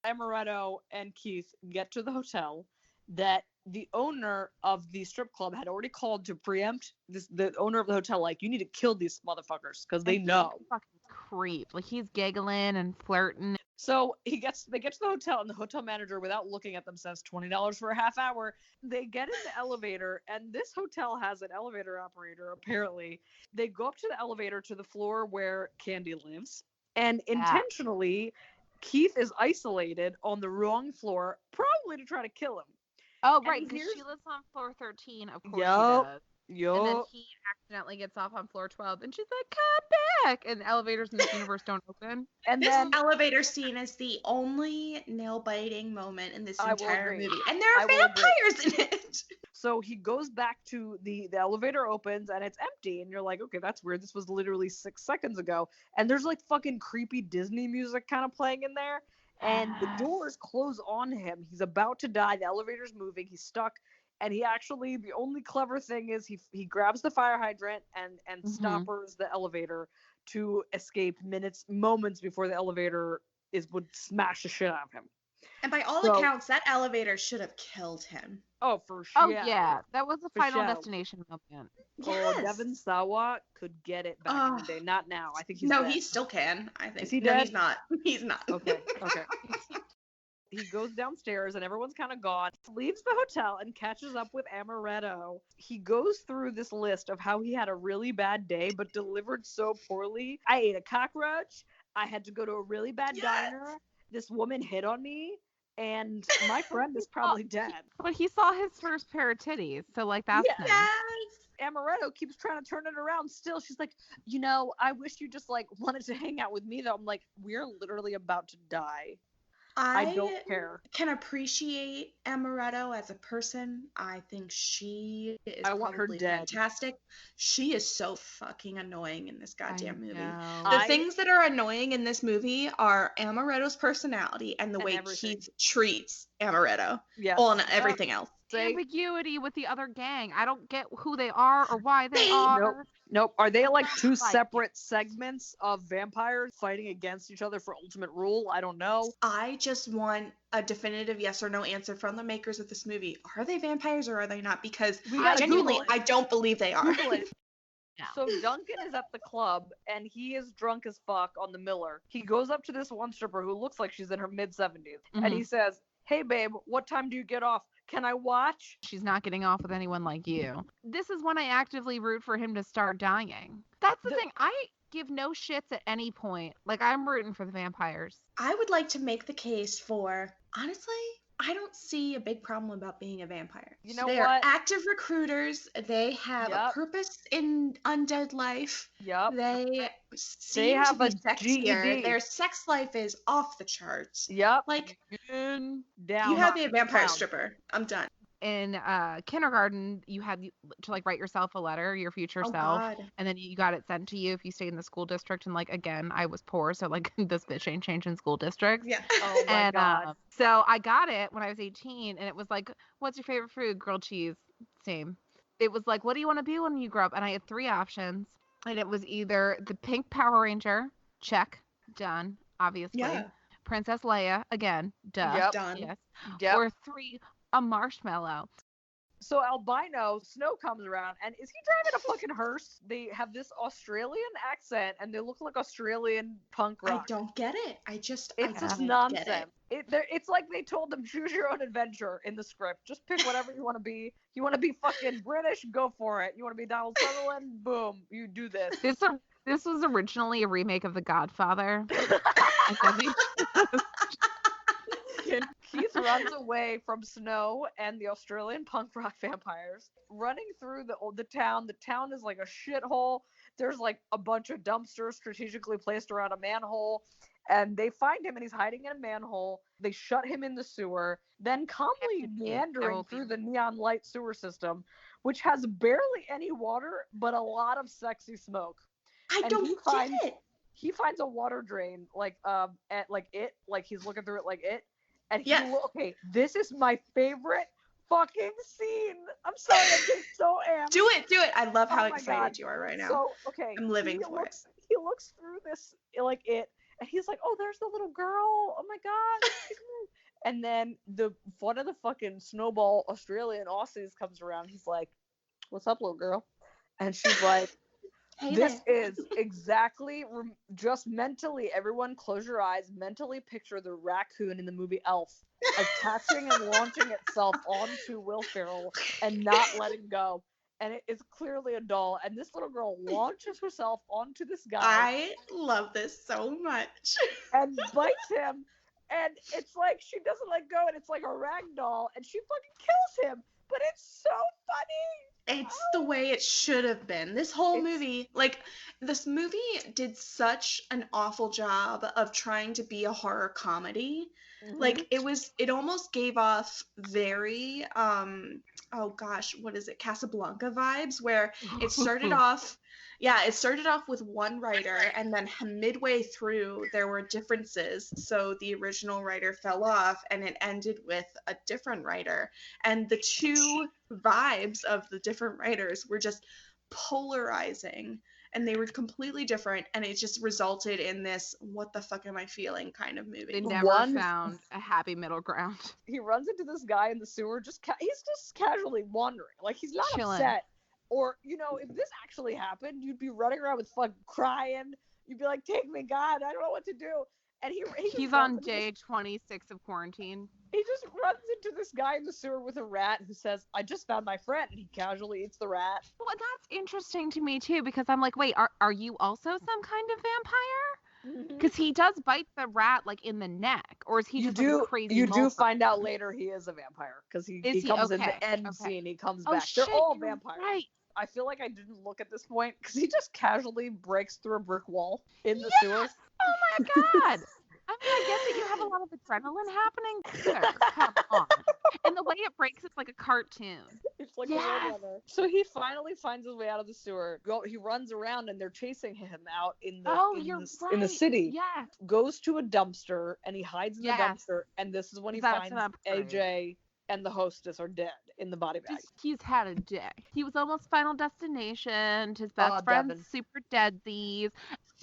Amaretto and Keith get to the hotel that the owner of the strip club had already called to preempt the owner of the hotel, like, you need to kill these motherfuckers because they know. Fucking creep. Like, he's giggling and flirting. So they get to the hotel, and the hotel manager, without looking at them, says $20 for a half hour. They get in the elevator, and this hotel has an elevator operator, apparently. They go up to the elevator to the floor where Candy lives, and intentionally, Keith is isolated on the wrong floor, probably to try to kill him. Oh, right, because she lives on floor 13, of course she does. And then he accidentally gets off on floor 12, and she's like, come back! And elevators in this universe don't open. And this elevator scene is the only nail-biting moment in this entire movie. And there are vampires in it! So he goes back to the elevator opens, and it's empty, and you're like, okay, that's weird. This was literally 6 seconds ago. And there's, like, fucking creepy Disney music kind of playing in there. and the doors close on him. He's about to die. The elevator's moving. He's stuck. And he actually, the only clever thing is he grabs the fire hydrant and stoppers the elevator to escape moments before the elevator would smash the shit out of him. And by all accounts, that elevator should have killed him. Oh, for sure. Oh yeah, that was a For Final sure. Destination moment. Oh, Devin Sawa could get it back in the day. Not now. I think he's No, dead. he still can, I think. Is he No, dead? he's not. He's not. Okay. He goes downstairs and everyone's kind of gone, leaves the hotel and catches up with Amaretto. He goes through this list of how he had a really bad day but delivered so poorly. I ate a cockroach. I had to go to a really bad diner. This woman hit on me. And my friend is probably dead. But he saw his first pair of titties, so like that's nice. Amaretto keeps trying to turn it around still. She's like, I wish you just like wanted to hang out with me though. I'm like, we're literally about to die. I don't care. Can appreciate Amaretto as a person. I think she is probably fantastic. She is so fucking annoying in this goddamn movie. The things that are annoying in this movie are Amaretto's personality and the way Keith treats Amaretto on everything else. Ambiguity with the other gang. I don't get who they are or why they are. Nope. Are they like two separate segments of vampires fighting against each other for ultimate rule? I don't know. I just want a definitive yes or no answer from the makers of this movie. Are they vampires or are they not? Because genuinely, I don't believe they are. Yeah. So Duncan is at the club and he is drunk as fuck on the Miller. He goes up to this one stripper who looks like she's in her mid-70s and he says, "Hey babe, what time do you get off? Can I watch?" She's not getting off with anyone like you. This is when I actively root for him to start dying. That's the thing. I give no shits at any point. Like, I'm rooting for the vampires. I would like to make the case for, honestly, I don't see a big problem about being a vampire. They are active recruiters. They have a purpose in undead life. They seem to be sexier. Their sex life is off the charts. Like, down. You have me a vampire stripper. I'm done. In kindergarten, you had to like write yourself a letter, your future self, and then you got it sent to you if you stayed in the school district. And like, again, I was poor, so like this bitch ain't changing school districts. Oh my god. So I got it when I was 18, and it was like, "What's your favorite food?" Grilled cheese. Same. It was like, "What do you want to be when you grow up?" And I had 3 options, and it was either the pink Power Ranger, check, done, obviously. Princess Leia, again, duh, done. Yes. Or 3. A marshmallow. So albino Snow comes around and is he driving a fucking hearse? They have this Australian accent and they look like Australian punk rock. I don't get it. It's just nonsense. It's like they told them choose your own adventure in the script. Just pick whatever you want to be. You want to be fucking British? Go for it. You want to be Donald Sutherland? Boom, you do this. This was originally a remake of The Godfather. Keith runs away from Snow and the Australian punk rock vampires, running through the town. The town is like a shithole. There's like a bunch of dumpsters strategically placed around a manhole, and they find him and he's hiding in a manhole. They shut him in the sewer, then calmly meandering through the neon light sewer system, which has barely any water but a lot of sexy smoke. I don't get it. He finds a water drain he's looking through it like it. And okay, this is my favorite fucking scene. I'm sorry, I'm just so amped. Do it. I love how excited you are right now. So, okay. I'm living for it. He looks through this, and he's like, "Oh, there's the little girl. Oh my god." And then one of the fucking snowball Australian Aussies comes around. He's like, "What's up, little girl?" And she's like, Hey this is exactly, just mentally, everyone close your eyes, mentally picture the raccoon in the movie Elf attaching and launching itself onto Will Ferrell and not letting go. And it is clearly a doll. And this little girl launches herself onto this guy. I love this so much. And bites him. And it's like she doesn't let go. And it's like a rag doll. And she fucking kills him. But it's so funny. It's the way it should have been. This movie did such an awful job of trying to be a horror comedy. Mm-hmm. Like, it almost gave off very, what is it, Casablanca vibes, where it started off Yeah, it started off with one writer, and then midway through, there were differences. So the original writer fell off, and it ended with a different writer. And the two vibes of the different writers were just polarizing, and they were completely different. And it just resulted in this "what the fuck am I feeling" kind of They movie. never found a happy middle ground. He runs into this guy in the sewer, he's just casually wandering. Like, he's not Chilling. upset. Or, you know, if this actually happened, you'd be running around with fucking crying. You'd be like, take me, God, I don't know what to do. And he's on day 26 of quarantine. He just runs into this guy in the sewer with a rat who says, I just found my friend, and he casually eats the rat. Well, that's interesting to me too, because I'm like, wait, are you also some kind of vampire? Because he does bite the rat like in the neck, or is he just like a crazy? You do find out later he is a vampire because he comes in the end scene. He comes back. Shit, They're all vampires. Right. I feel like I didn't look at this point because he just casually breaks through a brick wall in the sewer. Oh my God. I mean, I get that you have a lot of adrenaline happening. Sir, come on. And the way it breaks, it's like a cartoon. It's like a roadrunner. So he finally finds his way out of the sewer. He runs around and they're chasing him out in the city. Yeah. Goes to a dumpster and he hides in the dumpster. And this is when he finds AJ and the hostess are dead in the body bag. He's had a day. He was almost Final Destination. His best friend's super deadsies.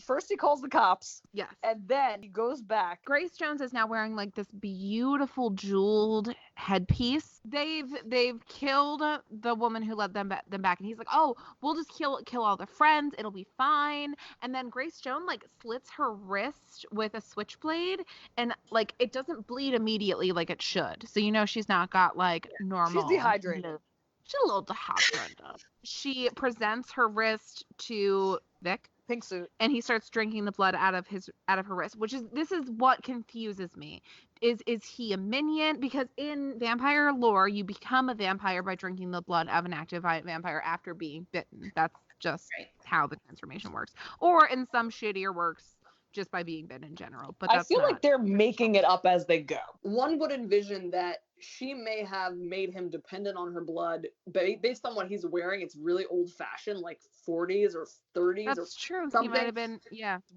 First he calls the cops. Yes. And then he goes back. Grace Jones is now wearing like this beautiful jeweled headpiece. They've killed the woman who led them back, and he's like, oh, we'll just kill all the friends. It'll be fine. And then Grace Jones like slits her wrist with a switchblade, and like it doesn't bleed immediately like it should. So you know she's not got like normal. She's dehydrated. She's a little dehydrated. She presents her wrist to Vic. Pink suit. And he starts drinking the blood out of her wrist, this is what confuses me. Is he a minion? Because in vampire lore, you become a vampire by drinking the blood of an active vampire after being bitten. That's just how the transformation works. Or in some shittier works, just by being bitten in general. But that's I feel like they're making it up as they go. One would envision that she may have made him dependent on her blood, but based on what he's wearing, it's really old-fashioned, like 40s or 30s. That's true. Something. He might have been,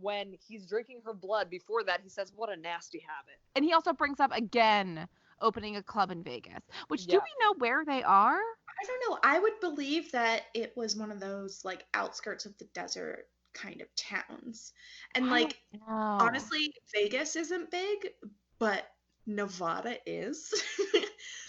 When he's drinking her blood, before that, he says, what a nasty habit. And he also brings up, again, opening a club in Vegas. Which, do we know where they are? I don't know. I would believe that it was one of those, like, outskirts of the desert kind of towns. And, like, honestly, Vegas isn't big, but Nevada is.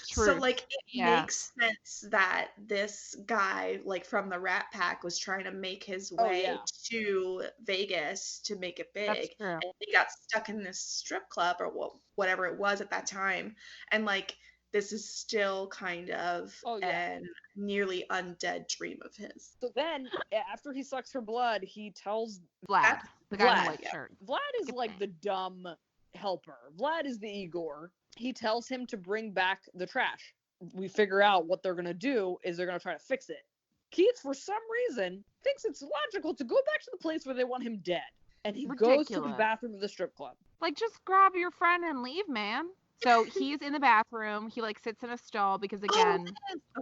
True. So like it makes sense that this guy like from the Rat Pack was trying to make his way to Vegas to make it big. That's true. And he got stuck in this strip club or whatever it was at that time. And like this is still kind of a nearly undead dream of his. So then after he sucks her blood, he tells Vlad, the guy in the white shirt. Vlad is like the dumb helper. Vlad is the Igor. He tells him to bring back the trash. We figure out what they're going to do is they're going to try to fix it. Keith, for some reason, thinks it's logical to go back to the place where they want him dead. And he goes to the bathroom of the strip club. Like, just grab your friend and leave, man. So he's in the bathroom. He like sits in a stall because again,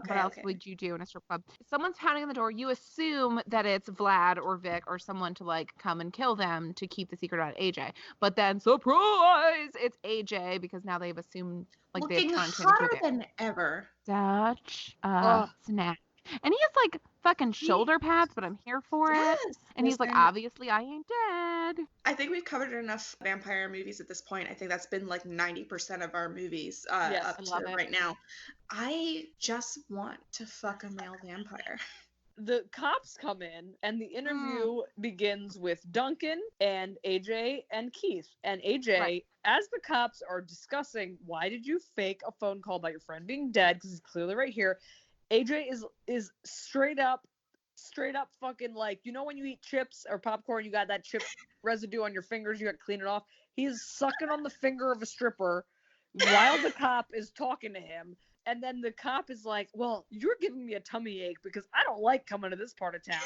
what else would you do in a strip club? Someone's pounding on the door. You assume that it's Vlad or Vic or someone to like come and kill them to keep the secret out of AJ. But then surprise, it's AJ because now they've assumed like they've turned hotter than ever. Such a snack. And he has like fucking shoulder pads, but I'm here for it. And he's like, obviously I ain't dead. I think we've covered enough vampire movies at this point. I think that's been like 90% of our movies up to right now. I just want to fuck a male vampire. The cops come in and the interview begins with Duncan and AJ and Keith. And AJ, as the cops are discussing, why did you fake a phone call about your friend being dead? Because he's clearly right here. AJ is straight up fucking like, you know when you eat chips or popcorn, you got that chip residue on your fingers, you got to clean it off. He's sucking on the finger of a stripper while the cop is talking to him. And then the cop is like, well, you're giving me a tummy ache because I don't like coming to this part of town.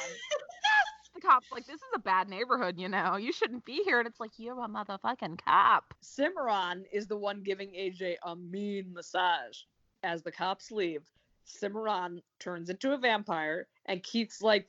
The cop's like, this is a bad neighborhood, you know. You shouldn't be here. And it's like, you're a motherfucking cop. Cimarron is the one giving AJ a mean massage. As the cops leave, Cimarron turns into a vampire, and Keith's like,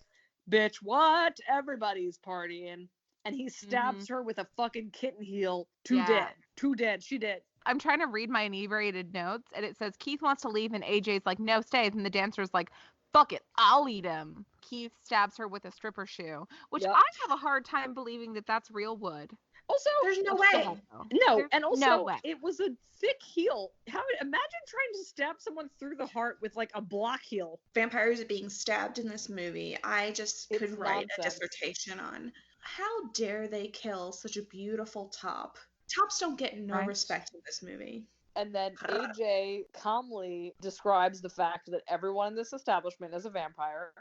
bitch, what? Everybody's partying. And he stabs her with a fucking kitten heel. Too dead. She dead. I'm trying to read my inebriated notes, and it says Keith wants to leave, and AJ's like, no, stay. And the dancer's like, fuck it, I'll eat him. Keith stabs her with a stripper shoe, which I have a hard time believing that that's real wood. Also, there's no way. It was a thick heel. Imagine trying to stab someone through the heart with like a block heel. Vampires are being stabbed in this movie. I just could write a dissertation on how dare they kill such a beautiful top. Tops don't get no respect in this movie. And then AJ calmly describes the fact that everyone in this establishment is a vampire,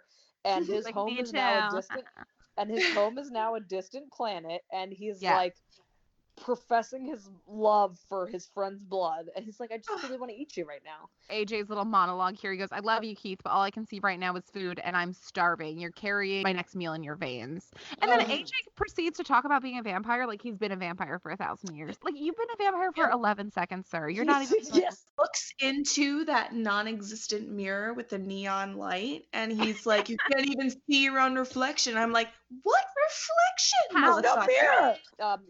and his like, home is now a distant, and his home is now a distant planet, and he's like professing his love for his friend's blood, and he's like, I just really want to eat you right now. AJ's little monologue here, he goes, I love you, Keith, but all I can see right now is food, and I'm starving. You're carrying my next meal in your veins. And then AJ proceeds to talk about being a vampire like he's been a vampire for 1,000 years. Like, you've been a vampire for 11 seconds, sir. You're not even... Looks into that non-existent mirror with the neon light, and he's like, you can't even see your own reflection. I'm like, what reflection? How? No mirror.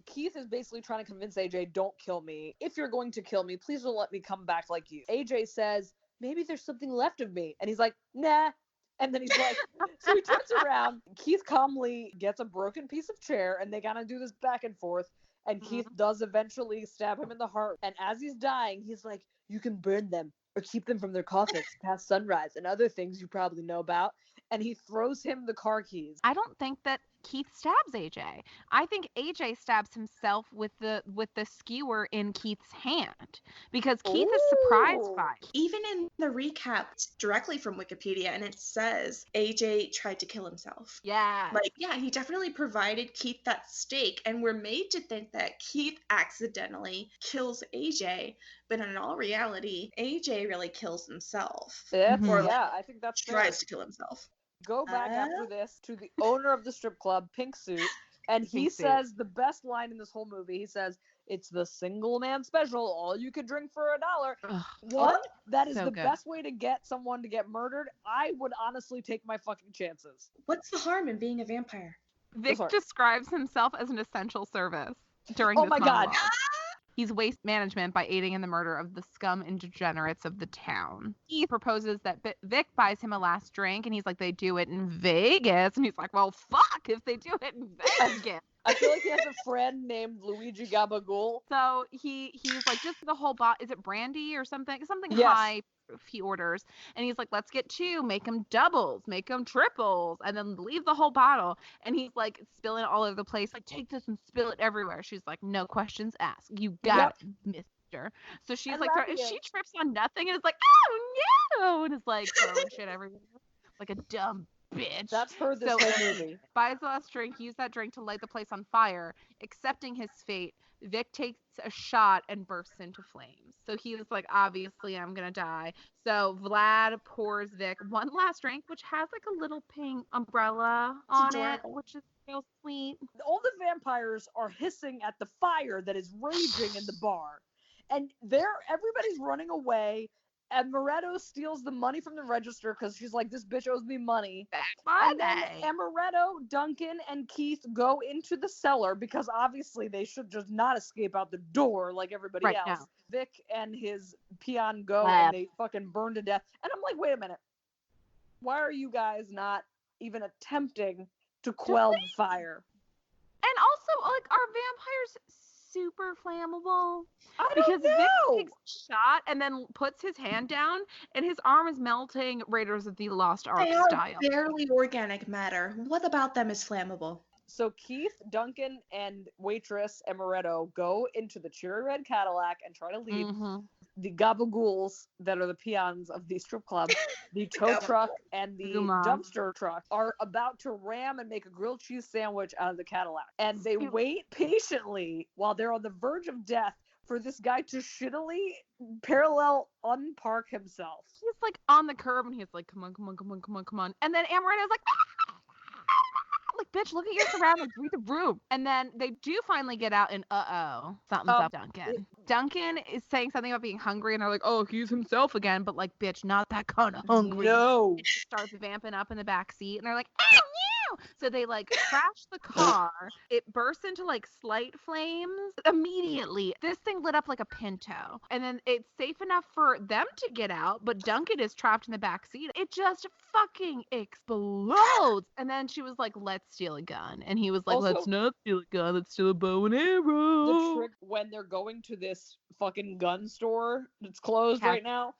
Keith is basically trying to convince AJ, don't kill me. If you're going to kill me, please don't let me come back like you. AJ says, maybe there's something left of me. And he's like, nah. And then he's like, so he turns around. Keith calmly gets a broken piece of chair, and they kind of do this back and forth. And Keith does eventually stab him in the heart. And as he's dying, he's like, you can burn them or keep them from their coffins past sunrise and other things you probably know about. And he throws him the car keys. I don't think that Keith stabs AJ. I think AJ stabs himself with the skewer in Keith's hand because Keith is surprised by it. Even in the recap directly from Wikipedia, and it says AJ tried to kill himself. Yeah. Like, yeah, he definitely provided Keith that stake, and we're made to think that Keith accidentally kills AJ, but in all reality, AJ really kills himself. I think that's tries to kill himself. Go back after this to the owner of the strip club, Pink Suit, and he says the best line in this whole movie. He says, it's the single man special, all you could drink for $1. What? That is the best way to get someone to get murdered. I would honestly take my fucking chances. What's the harm in being a vampire? Vic describes himself as an essential service during this monologue. God. He's waste management by aiding in the murder of the scum and degenerates of the town. He proposes that Vic buys him a last drink, and he's like, they do it in Vegas. And he's like, well, fuck if they do it in Vegas. I feel like he has a friend named Luigi Gabagool. So he's like, just the whole is it brandy or something? Something high he orders. And he's like, let's get 2, make them doubles, make them triples, and then leave the whole bottle. And he's like spilling it all over the place. Like, take this and spill it everywhere. She's like, no questions asked. You got it, mister. So she's like, she trips on nothing and is like, oh no, and is like throwing shit everywhere. Like a dumb bitch. That's her this whole movie. Buys the last drink, use that drink to light the place on fire. Accepting his fate, Vic takes a shot and bursts into flames. So he was like, obviously I'm gonna die. So Vlad pours Vic one last drink, which has like a little pink umbrella on it, which is real sweet. All the vampires are hissing at the fire that is raging in the bar. And everybody's running away. And Moretto steals the money from the register because she's like, this bitch owes me money. And then Amaretto, Duncan, and Keith go into the cellar because obviously they should just not escape out the door like everybody else. Now. Vic and his peon go and they fucking burn to death. And I'm like, wait a minute. Why are you guys not even attempting to quell the fire? And also, like, are vampires super flammable? Because Vic takes a shot and then puts his hand down and his arm is melting Raiders of the Lost Ark style. They are barely organic matter. What about them is flammable? So Keith, Duncan, and waitress Amaretto go into the cherry red Cadillac and try to leave. The gabagools that are the peons of the strip club, the tow truck and the dumpster truck are about to ram and make a grilled cheese sandwich out of the Cadillac. And they wait patiently while they're on the verge of death for this guy to shittily parallel unpark himself. He's like on the curb and he's like, come on, come on, come on, come on, come on. And then Amaretto's like, like, bitch, look at your surroundings, read the room. And then they do finally get out and something's up, Duncan. Duncan is saying something about being hungry and they're like, oh, he's himself again, but like, bitch, not that kind of hungry. No. And he starts vamping up in the back seat and they're like, oh So they like crash the car. It bursts into like slight flames. Immediately, this thing lit up like a Pinto. And then it's safe enough for them to get out, but Duncan is trapped in the back seat. It just fucking explodes. And then she was like, let's steal a gun. And he was like, Also- let's not steal a gun, let's steal a bow and The arrow. trick when they're going to this fucking gun store that's closed Yes. right now,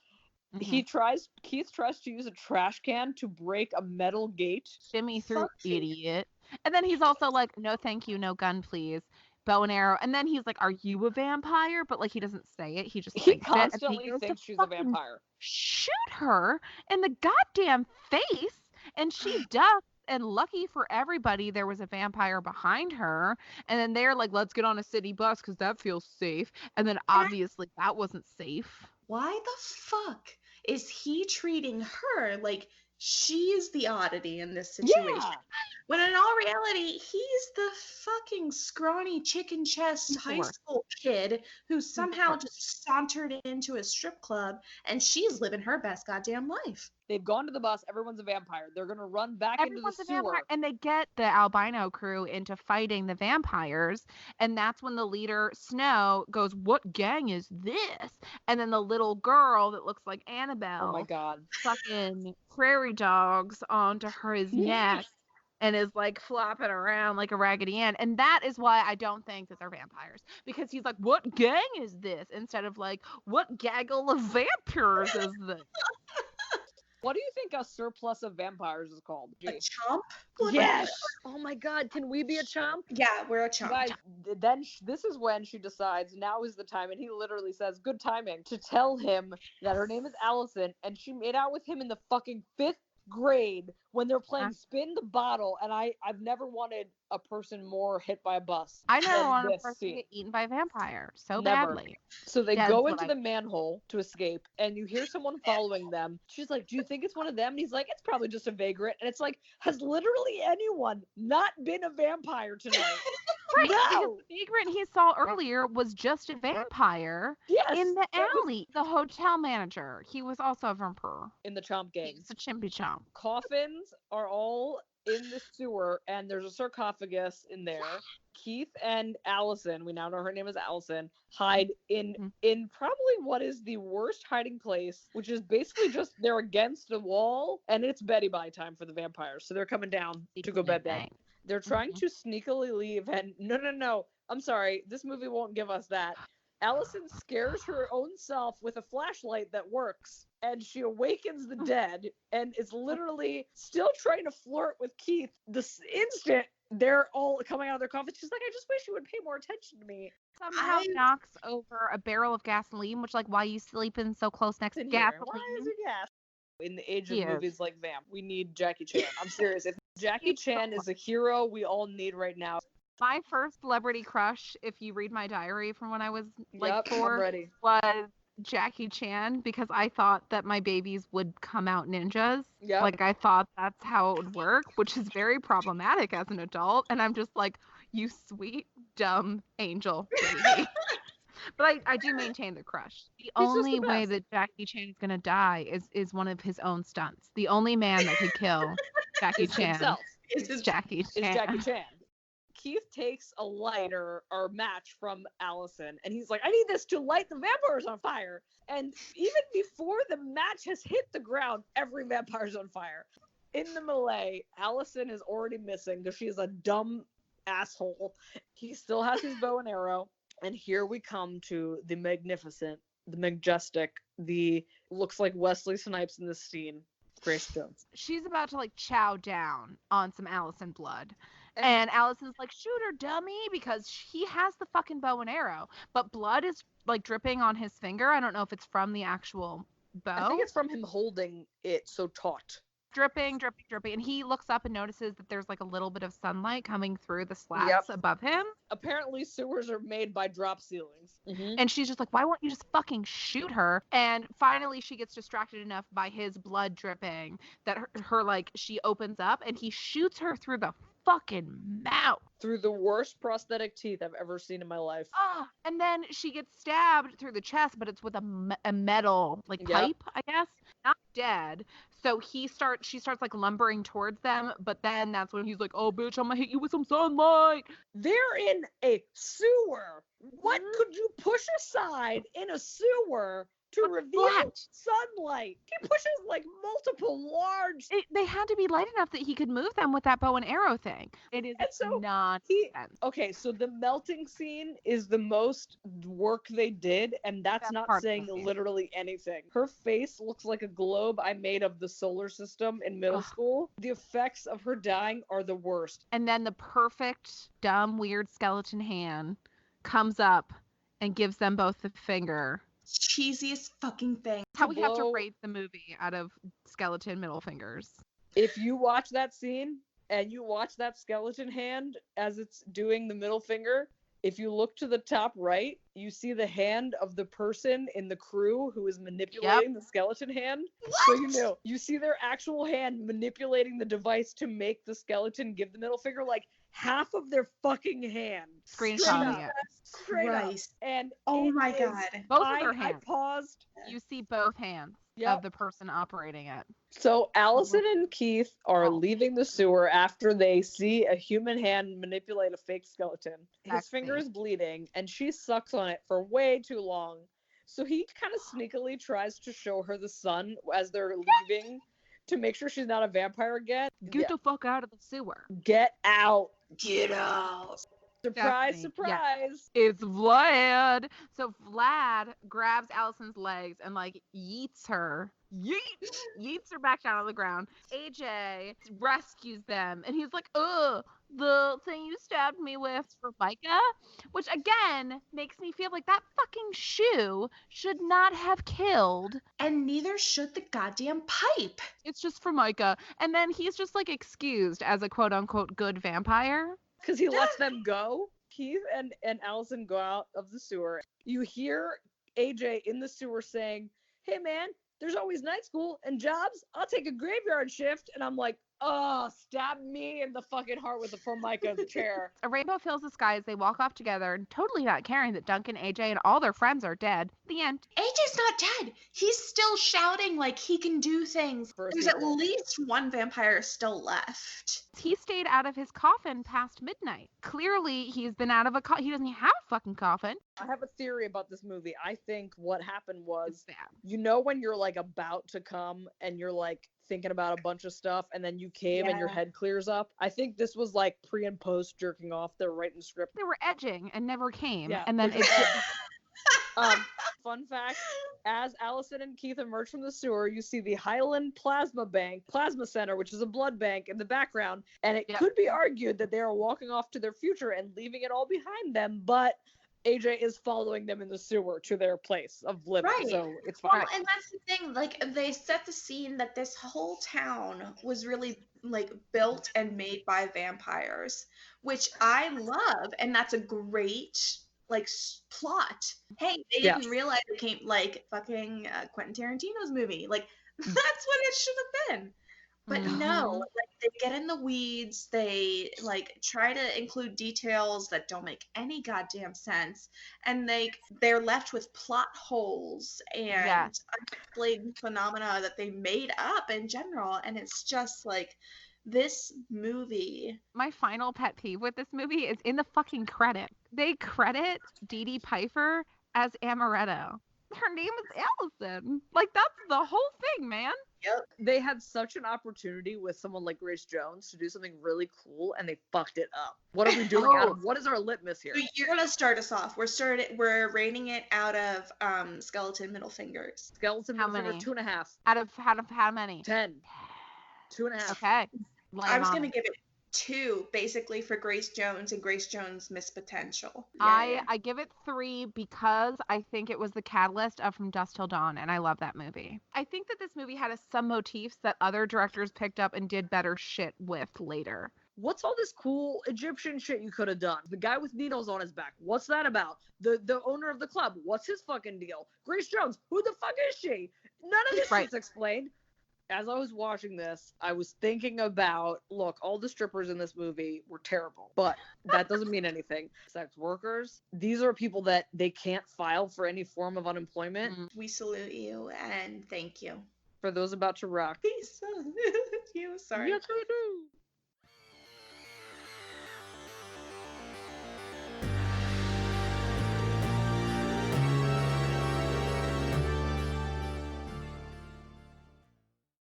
Mhm. Keith tries to use a trash can to break a metal gate. Shimmy through, Fuck you. idiot. And then he's also like, no thank you, no gun please, bow and arrow. And then he's like, are you a vampire? But like he doesn't say it, he just He thinks it. And constantly he goes to thinks she's a fucking vampire. shoot her in the goddamn face, and she ducks. And lucky for everybody, there was a vampire behind her. And then they're like, let's get on a city bus because that feels safe. And then obviously that wasn't safe. Why the fuck is he treating her like she is the oddity in this situation? Yeah. When in all reality, he's the fucking scrawny chicken chest He's the high worst. school kid who somehow worst. just sauntered into a strip club and she's living her best goddamn life. They've gone to the bus. Everyone's a vampire. They're gonna run back Everyone's into a the sewer. vampire, and they get the albino crew into fighting the vampires, and that's when the leader Snow goes, what gang is this? And then the little girl that looks like Annabelle Oh my god. fucking prairie dogs onto his neck and is like flopping around like a Raggedy Ann. And that is why I don't think that they're vampires, because he's like, what gang is this? Instead of like, what gaggle of vampires is this? What do you think a surplus of vampires is called? A chomp? What Yes. Oh my god. Can we be a chomp? Yeah, we're a chomp. Guys, then this is when she decides now is the time, and he literally says, "Good timing," to tell him that her name is Allison, and she made out with him in the fucking 5th grade when they're playing spin the bottle, and I've never wanted a person more hit by a bus. I never than wanted a this person to scene. get eaten by a vampire so Never. badly. So they That's go what into I- the manhole to escape, and you hear someone following them. She's like, "Do you think it's one of them?" And he's like, "It's probably just a vagrant." And it's like, has literally anyone not been a vampire tonight? Right, No. because the vagrant he saw earlier was just a vampire Yes. in the that was alley. The hotel manager, he was also a vampire. in the chomp He gang. was a chimpy chomp. Coffins are all in the sewer, and there's a sarcophagus in there. Keith and Allison, we now know her name is Allison, hide in probably what is the worst hiding place, which is basically just they're against the wall, and it's Betty Bye time for the vampires, so they're coming down to go bed. They're trying to sneakily leave, and no, I'm sorry, this movie won't give us that. Allison scares her own self with a flashlight that works, and she awakens the dead, and is literally still trying to flirt with Keith. This instant they're all coming out of their coffins, she's like, "I just wish you would pay more attention to me." Somehow knocks over a barrel of gasoline, which like, why you sleeping so close next to In here. gasoline? Why is it gas? In the age of He is. movies like Vamp, we need Jackie Chan. I'm serious. If Jackie He's so Chan is a hero we all need right now. My first celebrity crush, if you read my diary from when I was like Yep, 4, I'm ready. was Jackie Chan, because I thought that my babies would come out ninjas. Yep. Like I thought that's how it would work, which is very problematic as an adult. And I'm just like, you sweet, dumb angel baby. But I do maintain the crush. The only way best. that Jackie Chan is gonna die is one of his own stunts. The only man that could kill Jackie It's Chan himself. is Jackie Chan. Is Jackie Chan. Keith takes a lighter or match from Allison, and he's like, "I need this to light the vampires on fire." And even before the match has hit the ground, every vampire's on fire. In the melee, Allison is already missing because she is a dumb asshole. He still has his bow and arrow. And here we come to the magnificent, the majestic, the looks like Wesley Snipes in this scene, Grace Jones. She's about to like chow down on some Allison blood. And Allison's like, shoot her, dummy, because he has the fucking bow and arrow. But blood is like dripping on his finger. I don't know if it's from the actual bow. I think it's from him holding it so taut. Dripping. And he looks up and notices that there's like a little bit of sunlight coming through the slats above him. Apparently sewers are made by drop ceilings. And she's just like, why won't you just fucking shoot her? And finally she gets distracted enough by his blood dripping that her like, she opens up and he shoots her through the fucking mouth. Through the worst prosthetic teeth I've ever seen in my life. Ah, and then she gets stabbed through the chest, but it's with a metal like Yep. pipe, I guess. Not dead. So she starts like lumbering towards them, but then that's when he's like, "Oh, bitch, I'm gonna hit you with some sunlight." They're in a sewer. What could you push aside in a sewer to reveal flat. sunlight? He pushes like multiple large. They had to be light enough that he could move them with that bow and arrow thing. It is And so nonsense. Okay, so the melting scene is the most work they did, and that's Best not part of the saying movie. literally anything. Her face looks like a globe I made of the solar system in middle Ugh. school. The effects of her dying are the worst. And then the perfect, dumb, weird skeleton hand comes up and gives them both the finger. Cheesiest fucking thing. That's how we have to blow- rate the movie out of skeleton middle fingers. If you watch that scene and you watch that skeleton hand as it's doing the middle finger, if you look to the top right, you see the hand of the person in the crew who is manipulating the skeleton hand. So you know, you see their actual hand manipulating the device to make the skeleton give the middle finger, like half of their fucking hand. Screenshotting it. Straight up. Christ. And Oh it my is- god. Both of I their hands. paused. You see both hands Yep. of the person operating it. So Allison and Keith are Oh. leaving the sewer after they see a human hand manipulate a fake skeleton. His Sexy. finger is bleeding, and she sucks on it for way too long. So he kind of sneakily tries to show her the sun as they're leaving to make sure she's not a vampire again. Get the fuck out of the sewer. Get out. Get out. Surprise, Stephanie, surprise. It's Vlad. So Vlad grabs Allison's legs and like yeets her. Yeets her back down on the ground. AJ rescues them and he's like, "Ugh, the thing you stabbed me with for Micah," which again makes me feel like that fucking shoe should not have killed. And neither should the goddamn pipe. It's just for Micah. And then he's just like excused as a quote unquote good vampire. Because he lets them go. Keith and Allison go out of the sewer. You hear AJ in the sewer saying, "Hey man, there's always night school and jobs. I'll take a graveyard shift." And I'm like, oh, stab me in the fucking heart with the Formica chair. A rainbow fills the sky as they walk off together, totally not caring that Duncan, AJ, and all their friends are dead. The end. AJ's not dead. He's still shouting like he can do things. First There's of at all. least one vampire still left. He stayed out of his coffin past midnight. Clearly, he's been out of a he doesn't have a fucking coffin. I have a theory about this movie. I think what happened It's was, bad. you know, when you're like about to come and you're like thinking about a bunch of stuff and then you came and your Yeah. head clears up. I think this was like pre and post jerking off. They're writing the script. They were edging and never came. Yeah. And then it's Fun fact, as Allison and Keith emerge from the sewer, you see the Highland Plasma Center, which is a blood bank in the background, and it Yep. could be argued that they are walking off to their future and leaving it all behind them, but AJ is following them in the sewer to their place of living, Right. so it's fine. Well, and that's the thing. Like, they set the scene that this whole town was really like built and made by vampires, which I love, and that's a great like plot. Hey, they Yeah. didn't realize it came like fucking Quentin Tarantino's movie. Like, that's what it should have been. But no, Mhm. like they get in the weeds, they like try to include details that don't make any goddamn sense, and they're left with plot holes and Yes. unexplained phenomena that they made up in general, and it's just like this movie. My final pet peeve with this movie is in the fucking credit. They credit Dee Dee Piper as Amaretto. Her name is Allison. Like, that's the whole thing, man. They had such an opportunity with someone like Grace Jones to do something really cool, and they fucked it up. What are we doing? Oh. Adam? What is our litmus here? So you're gonna start us off. We're rating it out of skeleton middle fingers. Skeleton How Finger, many? 2.5. Out of how many? 10. 2.5. Okay. Lay I 'em was on gonna me. give it 2, basically for Grace Jones and Grace Jones' missed potential. I give it 3 because I think it was the catalyst of From Dusk Till Dawn, and I love that movie. I think that this movie had some motifs that other directors picked up and did better shit with later. What's all this cool Egyptian shit you could have done? The guy with needles on his back. What's that about? The owner of the club. What's his fucking deal? Grace Jones. Who the fuck is she? None of this Right. shit's explained. As I was watching this, I was thinking about, look, all the strippers in this movie were terrible, but that doesn't mean anything. Sex workers, these are people that they can't file for any form of unemployment. We salute you and thank you. For those about to rock. We salute you. Sorry. Yes, I do.